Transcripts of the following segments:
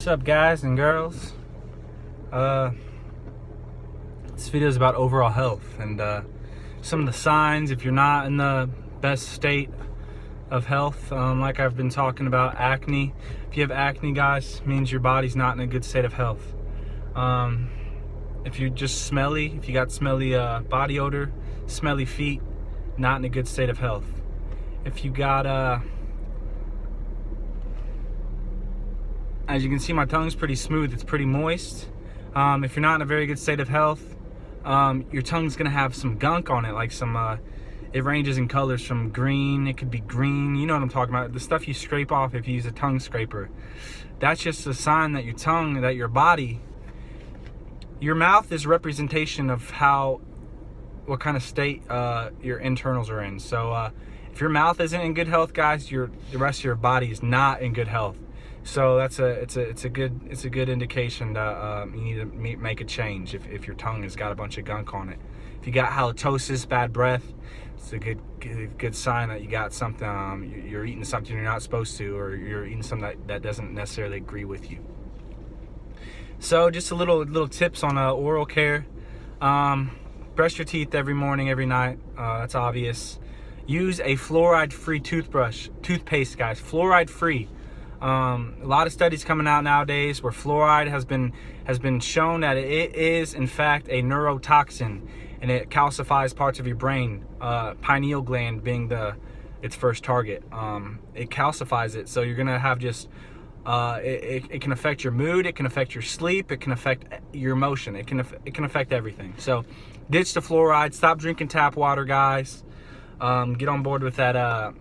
What's up, guys and girls? This video is about overall health and some of the signs if you're not in the best state of health. Like I've been talking about acne. If you have acne, guys, it means your body's not in a good state of health. If you're just smelly, if you got smelly body odor, smelly feet, not in a good state of health. If you got as you can see, my tongue's pretty smooth, it's pretty moist. If you're not in a very good state of health, your tongue's gonna have some gunk on it, like some it ranges in colors from green, it could be green, you know what I'm talking about, the stuff you scrape off if you use a tongue scraper. That's just a sign that your tongue, that your body, your mouth is a representation of what kind of state your internals are in. So if your mouth isn't in good health, guys, the rest of your body is not in good health. So it's a good indication that you need to make a change if your tongue has got a bunch of gunk on it. If you got halitosis, bad breath, it's a good sign that you got something. You're eating something you're not supposed to, or you're eating something that doesn't necessarily agree with you. So just a little tips on oral care. Brush your teeth every morning, every night. That's obvious. Use a fluoride-free toothpaste, guys. Fluoride-free. A lot of studies coming out nowadays where fluoride has been shown that it is in fact a neurotoxin, and it calcifies parts of your brain. Pineal gland being its first target. It calcifies it, so you're gonna have just it can affect your mood, it can affect your sleep, it can affect your emotion, it can affect everything. So ditch the fluoride, stop drinking tap water, guys. Get on board with that.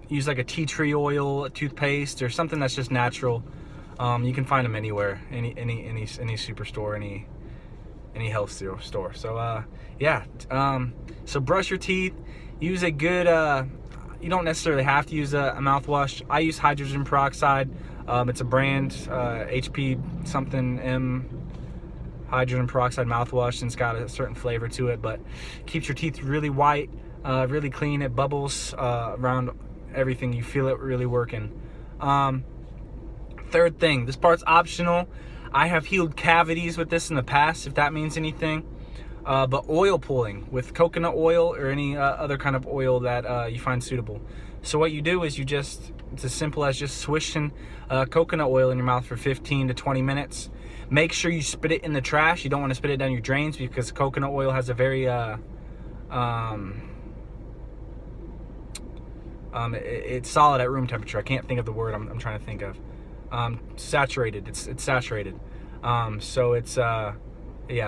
Use like a tea tree oil, a toothpaste, or something that's just natural. You can find them anywhere, any superstore, any health store. So yeah, so brush your teeth. Use a good. You don't necessarily have to use a mouthwash. I use hydrogen peroxide. It's a brand, HP something M hydrogen peroxide mouthwash, and it's got a certain flavor to it, but keeps your teeth really white, really clean. It bubbles around everything. You feel it really working. Third thing, this part's optional. I have healed cavities with this in the past, if that means anything. But oil pulling with coconut oil or any other kind of oil that you find suitable. So what you do is it's as simple as just swishing coconut oil in your mouth for 15 to 20 minutes. Make sure you spit it in the trash. You don't want to spit it down your drains, because coconut oil has a very it's solid at room temperature. I can't think of the word I'm trying to think of. Saturated. It's saturated. So it's yeah,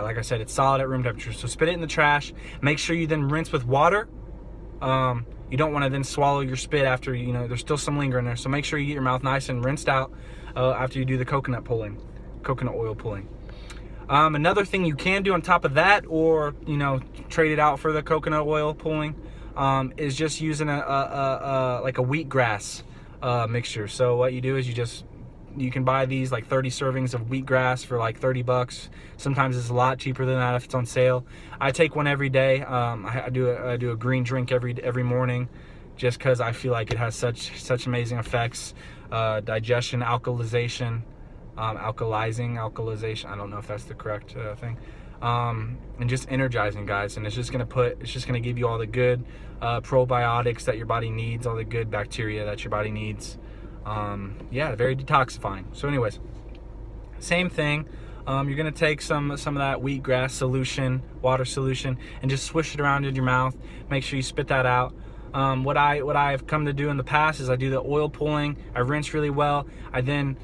like I said, it's solid at room temperature. So spit it in the trash. Make sure you then rinse with water. You don't want to then swallow your spit after, there's still some lingering there. So make sure you get your mouth nice and rinsed out after you do the coconut oil pulling. Another thing you can do on top of that, or trade it out for the coconut oil pulling, is just using like a wheatgrass mixture. So what you do is you can buy these like 30 servings of wheatgrass for like $30. Sometimes it's a lot cheaper than that if it's on sale. I take one every day. I do a green drink every morning, just because I feel like it has such amazing effects. Digestion, alkalization. I don't know if that's the correct thing. And just energizing, guys, and it's just gonna give you all the good probiotics that your body needs, all the good bacteria that your body needs. Yeah, very detoxifying. So anyways, same thing. You're gonna take some of that wheatgrass solution, water solution, and just swish it around in your mouth. Make sure you spit that out. What I've come to do in the past is I do the oil pulling. I rinse really well. I then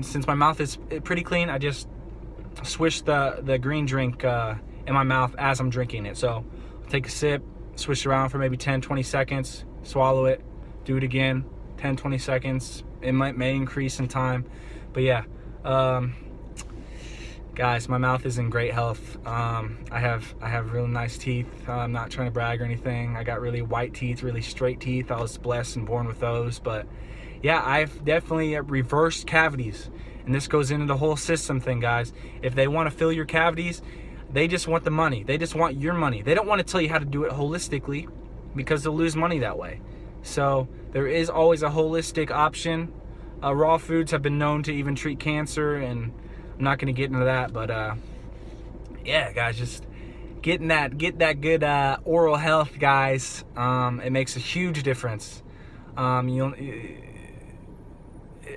since my mouth is pretty clean, I just swish the green drink in my mouth as I'm drinking it. So take a sip, swish around for maybe 10-20 seconds, swallow it, do it again, 10-20 seconds. It may increase in time, but yeah, guys, my mouth is in great health. I have really nice teeth. I'm not trying to brag or anything. I got really white teeth, really straight teeth. I was blessed and born with those. But yeah, I've definitely reversed cavities, and this goes into the whole system thing, guys. If they want to fill your cavities, they just want the money. They just want your money. They don't want to tell you how to do it holistically, because they'll lose money that way. So there is always a holistic option. Raw foods have been known to even treat cancer, and I'm not going to get into that, but yeah, guys, just get that good oral health, guys. It makes a huge difference.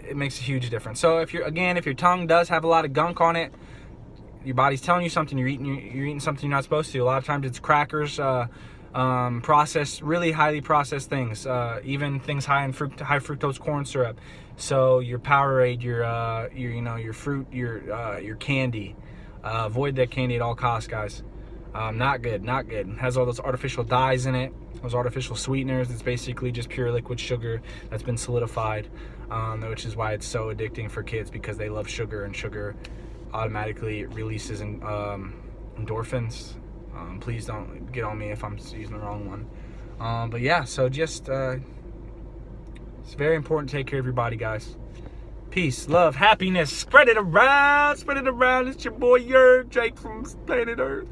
It makes a huge difference. So if your tongue does have a lot of gunk on it, your body's telling you something. You're eating something you're not supposed to. A lot of times it's crackers, processed, really highly processed things, even things high fructose corn syrup. So your Powerade, your fruit, your candy. Avoid that candy at all costs, guys. Not good. It has all those artificial dyes in it, those artificial sweeteners. It's basically just pure liquid sugar that's been solidified, which is why it's so addicting for kids, because they love sugar, and sugar automatically releases endorphins. Please don't get on me if I'm using the wrong one. But yeah, so just it's very important to take care of your body, guys. Peace, love, happiness. Spread it around. It's your boy Yerb, Jake from Planet Earth.